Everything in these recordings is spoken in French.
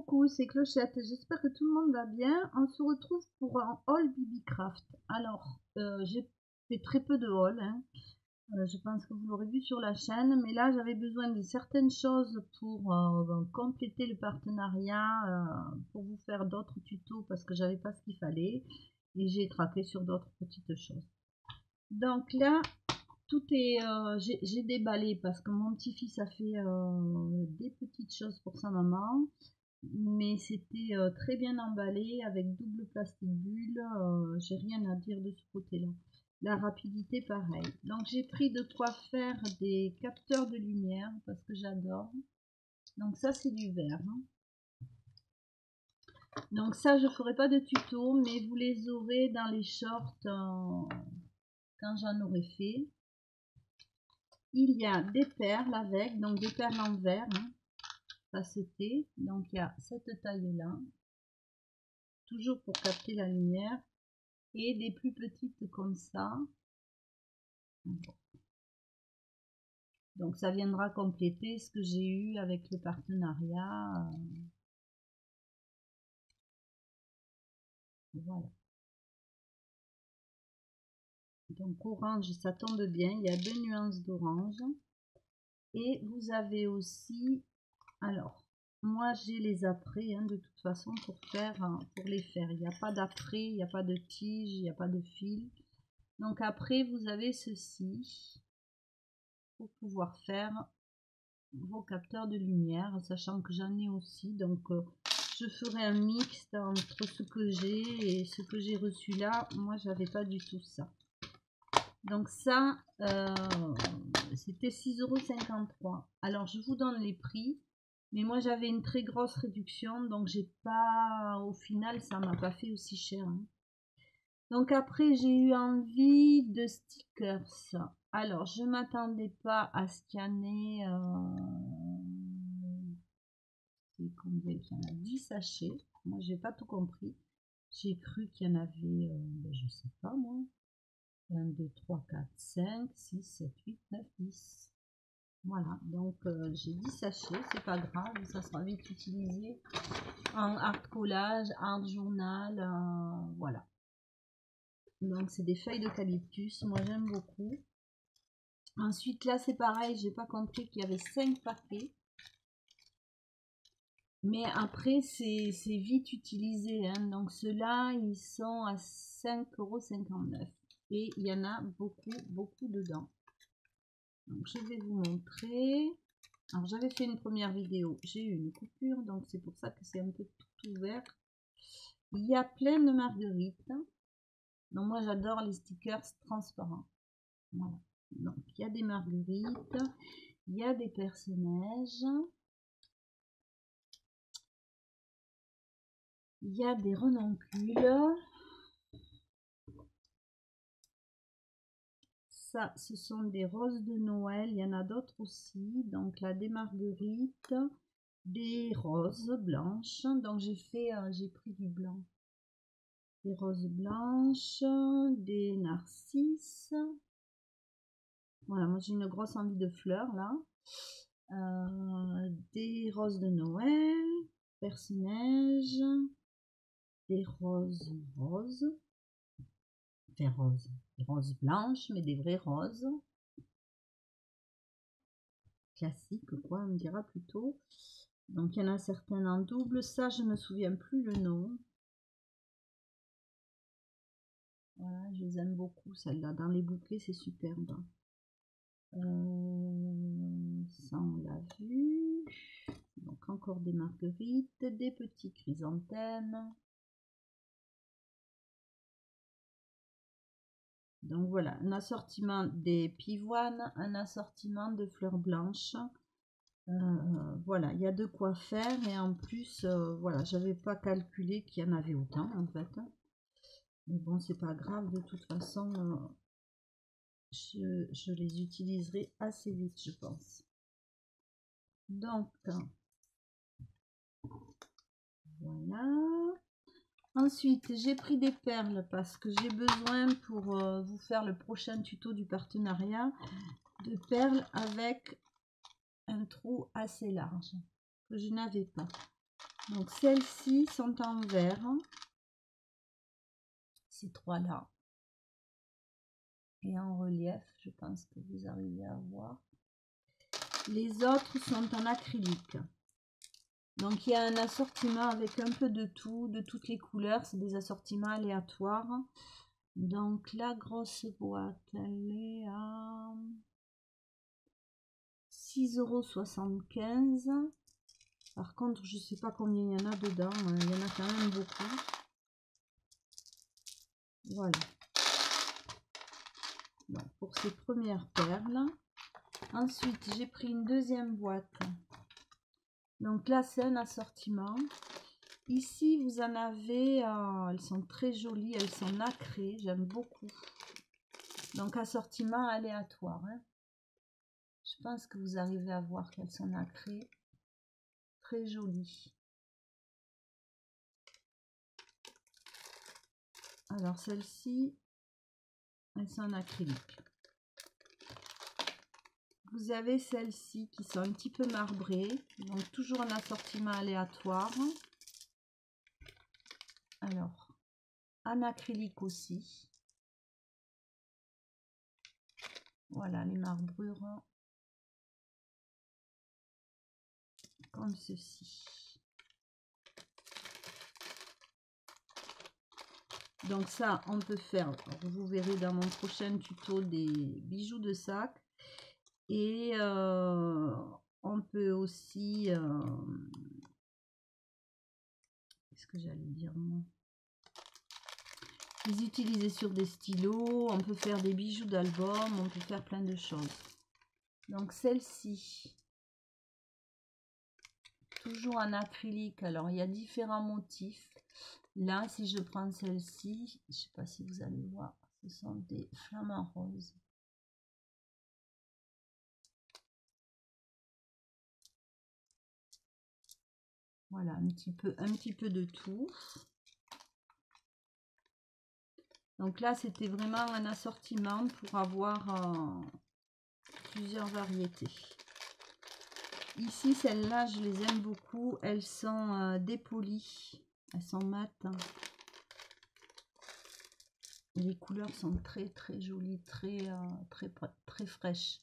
coucou, c'est Clochette. J'espère que tout le monde va bien. On se retrouve pour un haul BBcraft. Alors, j'ai fait très peu de haul, hein. Je pense que vous l'aurez vu sur la chaîne, mais là j'avais besoin de certaines choses pour compléter le partenariat, pour vous faire d'autres tutos parce que j'avais pas ce qu'il fallait et j'ai traqué sur d'autres petites choses. Donc là, tout est, j'ai déballé parce que mon petit-fils a fait des petites choses pour sa maman. Mais c'était très bien emballé avec double plastique bulle, j'ai rien à dire de ce côté-là. La rapidité pareil. Donc j'ai pris de quoi faire des capteurs de lumière parce que j'adore. Donc ça c'est du verre, hein. Donc ça je ferai pas de tuto, mais vous les aurez dans les shorts quand j'en aurai fait. Il y a des perles avec, donc des perles en verre, hein, facettées. Donc il y a cette taille là, toujours pour capter la lumière, et des plus petites comme ça. Donc ça viendra compléter ce que j'ai eu avec le partenariat. Voilà. Donc orange, ça tombe bien, il y a 2 nuances d'orange. Et vous avez aussi, alors moi j'ai les apprêts, hein, de toute façon pour les faire. Il n'y a pas d'après, il n'y a pas de tige, il n'y a pas de fil. Donc après vous avez ceci pour pouvoir faire vos capteurs de lumière, sachant que j'en ai aussi. Donc je ferai un mixte entre ce que j'ai et ce que j'ai reçu là. Moi j'avais pas du tout ça. Donc ça c'était 6,53 €. Alors je vous donne les prix, mais moi j'avais une très grosse réduction, donc j'ai pas, au final ça m'a pas fait aussi cher, hein. Donc après j'ai eu envie de stickers. Alors je m'attendais pas à scanner combien il y en a, 10 sachets. Moi j'ai pas tout compris. J'ai cru qu'il y en avait je sais pas moi, 1, 2, 3, 4, 5, 6, 7, 8, 9, 10. Voilà, donc j'ai 10 sachets, c'est pas grave, ça sera vite utilisé en art collage, art journal, voilà. Donc c'est des feuilles d'eucalyptus, moi j'aime beaucoup. Ensuite là c'est pareil, j'ai pas compris qu'il y avait 5 paquets. Mais après c'est vite utilisé, hein. Donc ceux-là ils sont à 5,59 €. Et il y en a beaucoup dedans. Donc je vais vous montrer. Alors j'avais fait une première vidéo, j'ai eu une coupure, donc c'est pour ça que c'est un peu tout ouvert. Il y a plein de marguerites. Donc moi j'adore les stickers transparents. Voilà. Donc il y a des marguerites, il y a des personnages, il y a des renoncules. Ça, ce sont des roses de Noël. Il y en a d'autres aussi. Donc là, des marguerites, des roses blanches. Donc j'ai pris du blanc. Des roses blanches, des narcisses. Voilà, moi j'ai une grosse envie de fleurs là. Des roses de Noël, personnages, des roses roses, des roses blanches, mais des vraies roses. Classique quoi, on dira plutôt. Donc il y en a certaines en double, ça je me souviens plus le nom. Voilà, je les aime beaucoup celles-là, dans les bouquets c'est superbe. Ça on l'a vu. Donc encore des marguerites, des petits chrysanthèmes. Donc voilà, un assortiment des pivoines, un assortiment de fleurs blanches. Voilà, il y a de quoi faire et en plus, voilà, j'avais pas calculé qu'il y en avait autant en fait. Mais bon, c'est pas grave, de toute façon, je les utiliserai assez vite, je pense. Donc, voilà. Ensuite, j'ai pris des perles parce que j'ai besoin pour vous faire le prochain tuto du partenariat de perles avec un trou assez large que je n'avais pas. Donc celles-ci sont en vert, ces trois-là, et en relief, je pense que vous arrivez à voir. Les autres sont en acrylique. Donc il y a un assortiment avec un peu de tout, de toutes les couleurs, c'est des assortiments aléatoires. Donc la grosse boîte, elle est à 6,75 €. Par contre, je ne sais pas combien il y en a dedans, il y en a quand même beaucoup. Voilà. Donc pour ces premières perles. Ensuite, j'ai pris une deuxième boîte. Donc là, c'est un assortiment. Ici, vous en avez, elles sont très jolies, elles sont nacrées, j'aime beaucoup. Donc assortiment aléatoire. Hein. Je pense que vous arrivez à voir qu'elles sont nacrées. Très jolies. Alors celles-ci, elles sont en acrylique. Vous avez celles-ci qui sont un petit peu marbrées, donc toujours un assortiment aléatoire. Alors, en acrylique aussi. Voilà les marbrures comme ceci. Donc ça, on peut faire, vous verrez dans mon prochain tuto, des bijoux de sac. Et on peut aussi, qu'est-ce que j'allais dire moi, les utiliser sur des stylos, on peut faire des bijoux d'album, on peut faire plein de choses. Donc celle-ci, toujours en acrylique, alors il y a différents motifs. Là, si je prends celle-ci, je ne sais pas si vous allez voir, ce sont des flamants roses. Voilà, un petit peu de tout. Donc là, c'était vraiment un assortiment pour avoir plusieurs variétés. Ici, celles-là, je les aime beaucoup. Elles sont dépolies. Elles sont mates. Les couleurs sont très très jolies, très fraîches.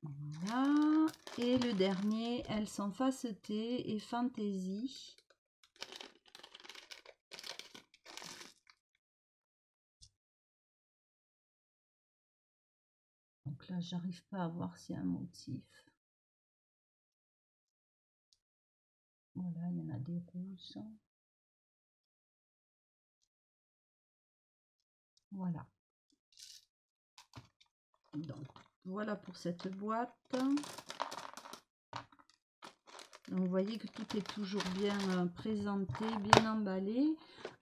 Voilà. Et le dernier, elles sont facetées et fantaisie. Donc là, j'arrive pas à voir s'il y a un motif. Voilà, il y en a des rouges. Voilà. Donc, voilà pour cette boîte. Donc, vous voyez que tout est toujours bien présenté, bien emballé.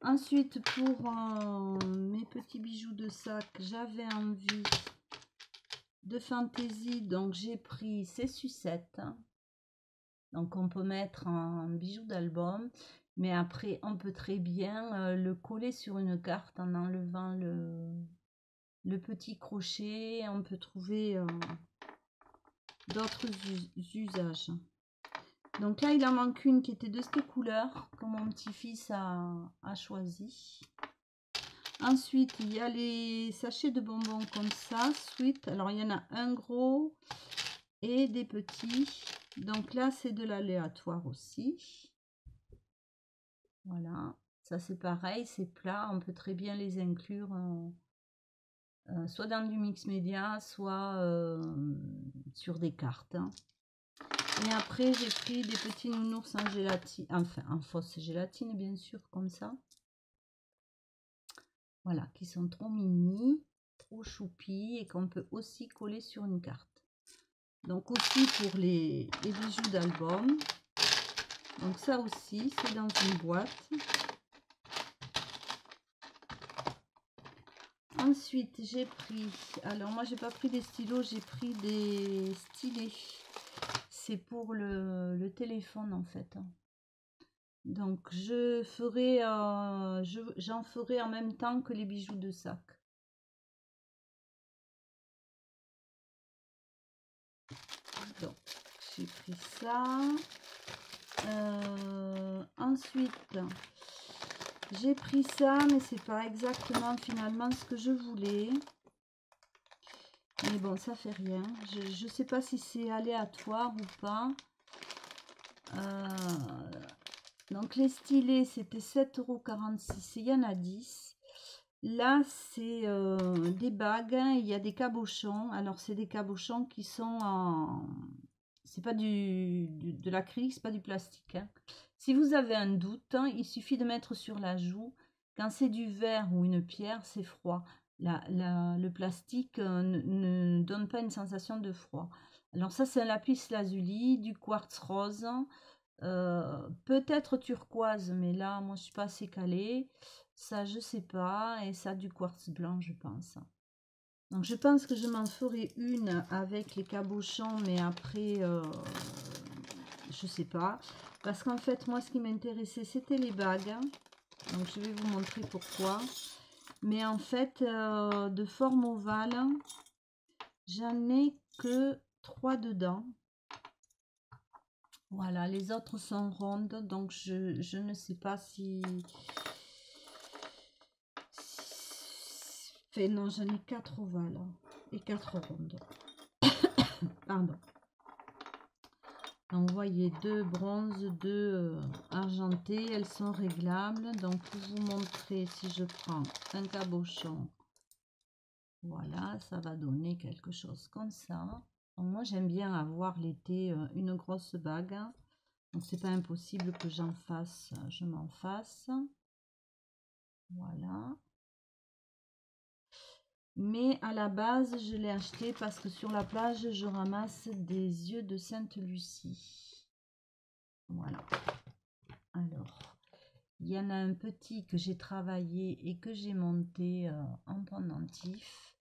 Ensuite, pour mes petits bijoux de sac, j'avais envie de fantaisie. Donc, j'ai pris ces sucettes. Donc, on peut mettre un bijou d'album. Mais après, on peut très bien le coller sur une carte en enlevant le petit crochet. On peut trouver d'autres usages. Donc là, il en manque une qui était de cette couleur, que mon petit-fils a choisi. Ensuite, il y a les sachets de bonbons comme ça, Sweet. Alors, il y en a un gros et des petits. Donc là, c'est de l'aléatoire aussi. Voilà, ça c'est pareil, c'est plat. On peut très bien les inclure soit dans du mix média, soit sur des cartes. Et après, j'ai pris des petits nounours en gélatine, enfin en fausse gélatine, bien sûr, comme ça. Voilà, qui sont trop mini, trop choupis et qu'on peut aussi coller sur une carte. Donc aussi pour les bijoux d'album. Donc ça aussi, c'est dans une boîte. Ensuite, j'ai pris, alors moi j'ai pas pris des stylos, j'ai pris des stylets. C'est pour le téléphone en fait. Donc j'en ferai en même temps que les bijoux de sac. j'ai pris ça. Ensuite, j'ai pris ça, mais c'est pas exactement finalement ce que je voulais. Mais bon, ça fait rien. Je sais pas si c'est aléatoire ou pas. Donc les stylés, c'était 7,46 €. Il y en a 10. Là, c'est des bagues. Il y a des cabochons. Alors, c'est des cabochons qui sont en... C'est pas de l'acrylique, c'est pas du plastique. Hein. Si vous avez un doute, hein, il suffit de mettre sur la joue. Quand c'est du verre ou une pierre, c'est froid. Le plastique ne donne pas une sensation de froid. Alors ça, c'est un lapis lazuli, du quartz rose, peut-être turquoise, mais là, moi, je suis pas assez calée. Ça, je sais pas. Et ça, du quartz blanc, je pense. Donc, je pense que je m'en ferai une avec les cabochons, mais après, je sais pas. Parce qu'en fait, moi, ce qui m'intéressait, c'était les bagues. Donc, je vais vous montrer pourquoi. Mais en fait, de forme ovale, j'en ai que 3 dedans. Voilà, les autres sont rondes, donc je ne sais pas si... Enfin, non, j'en ai 4 ovales et 4 rondes. Pardon. Donc, vous voyez, 2 bronzes, 2 argentées, elles sont réglables. Donc, pour vous montrer, si je prends un cabochon, voilà, ça va donner quelque chose comme ça. Donc, moi, j'aime bien avoir l'été une grosse bague. Donc, c'est pas impossible que je m'en fasse. Voilà. Mais à la base, je l'ai acheté parce que sur la plage, je ramasse des yeux de Sainte-Lucie. Voilà. Alors, il y en a un petit que j'ai travaillé et que j'ai monté en pendentif.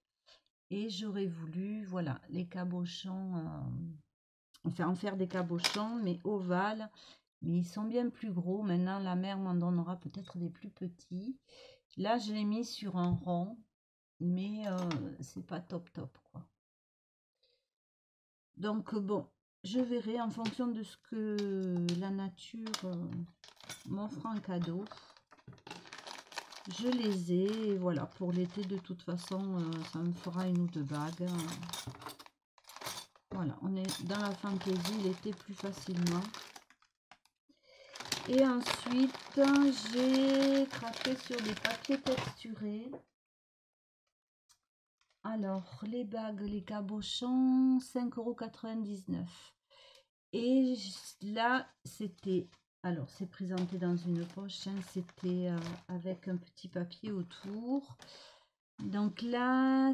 Et j'aurais voulu, voilà, les cabochons, enfin en faire des cabochons, mais ovales. Mais ils sont bien plus gros. Maintenant, la mère m'en donnera peut-être des plus petits. Là, je l'ai mis sur un rond. Mais c'est pas top quoi. Donc bon, je verrai en fonction de ce que la nature m'offre en cadeau. Je les ai, et voilà, pour l'été de toute façon, ça me fera une ou deux bagues. Voilà, on est dans la fantaisie l'été plus facilement. Et ensuite, j'ai craqué sur des papiers texturés. Alors, les bagues, les cabochons, 5,99 €. Et là, c'était... Alors, c'est présenté dans une poche. Hein, c'était avec un petit papier autour. Donc là,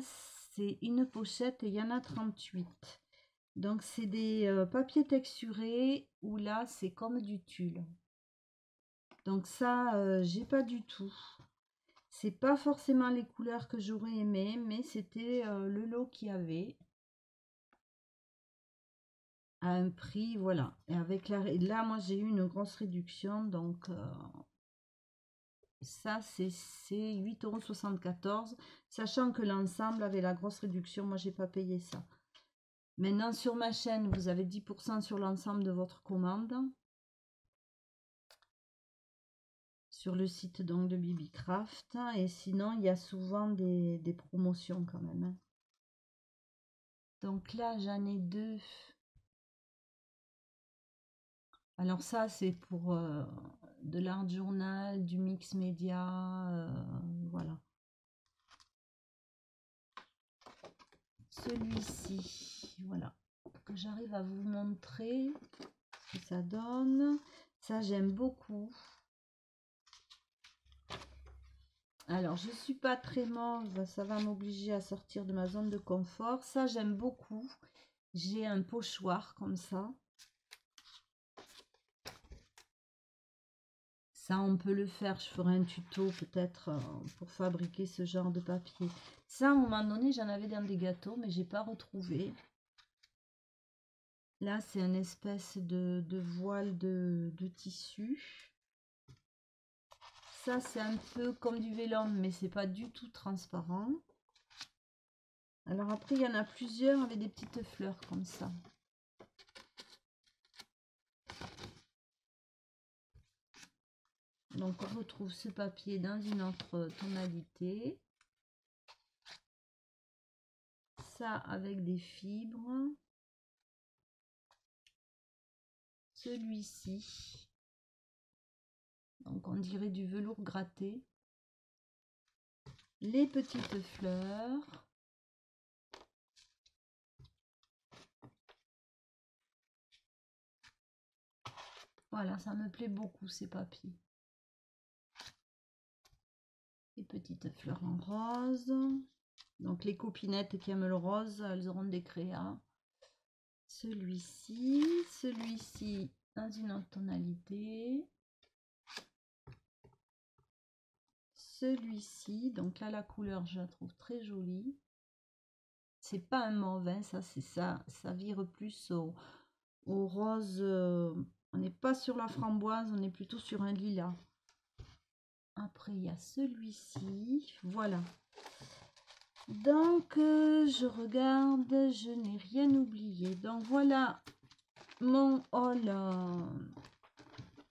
c'est une pochette et il y en a 38. Donc, c'est des papiers texturés où là, c'est comme du tulle. Donc ça, j'ai pas du tout. C'est pas forcément les couleurs que j'aurais aimé, mais c'était le lot qu'il y avait à un prix, voilà. Et avec là, moi j'ai eu une grosse réduction, donc ça c'est 8,74 €, sachant que l'ensemble avait la grosse réduction, moi j'ai pas payé ça. Maintenant sur ma chaîne, vous avez 10% sur l'ensemble de votre commande. Sur le site donc de Bibicraft, et sinon il y a souvent des promotions quand même. Hein. Donc là j'en ai 2. Alors ça c'est pour de l'art journal, du mix média, voilà. Celui-ci, voilà, que j'arrive à vous montrer ce que ça donne. Ça j'aime beaucoup. Alors, je suis pas très mauve, ça va m'obliger à sortir de ma zone de confort. Ça, j'aime beaucoup. J'ai un pochoir comme ça. Ça, on peut le faire. Je ferai un tuto peut-être pour fabriquer ce genre de papier. Ça, à un moment donné, j'en avais dans des gâteaux, mais j'ai pas retrouvé. Là, c'est une espèce de voile de tissu. Ça, c'est un peu comme du vélum, mais c'est pas du tout transparent. Alors après, il y en a plusieurs avec des petites fleurs comme ça. Donc on retrouve ce papier dans une autre tonalité. Ça avec des fibres. Celui-ci. Donc on dirait du velours gratté. Les petites fleurs. Voilà, ça me plaît beaucoup ces papiers. Les petites fleurs en rose. Donc les copinettes qui aiment le rose, elles auront des créas. Celui-ci dans une autre tonalité. Celui-ci, donc là la couleur je la trouve très jolie. C'est pas un mauve, hein, ça c'est ça, ça vire plus au rose. On n'est pas sur la framboise, on est plutôt sur un lilas. Après il y a celui-ci, voilà. Donc je regarde, je n'ai rien oublié. Donc voilà mon haul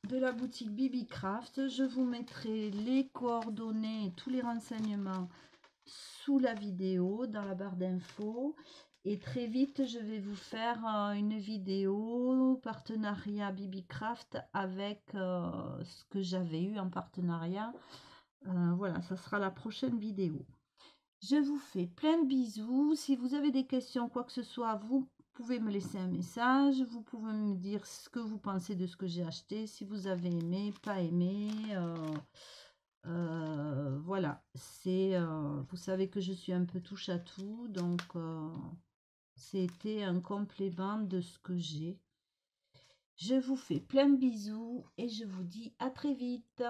de la boutique Bibicraft. Je vous mettrai les coordonnées et tous les renseignements sous la vidéo dans la barre d'infos. Et très vite je vais vous faire une vidéo partenariat Bibicraft avec ce que j'avais eu en partenariat. Voilà, ça sera la prochaine vidéo. Je vous fais plein de bisous. Si vous avez des questions, quoi que ce soit, vous pouvez me laisser un message. Vous pouvez me dire ce que vous pensez de ce que j'ai acheté. Si vous avez aimé, pas aimé. Voilà. Vous savez que je suis un peu touche à tout. Donc, c'était un complément de ce que j'ai. Je vous fais plein de bisous et je vous dis à très vite.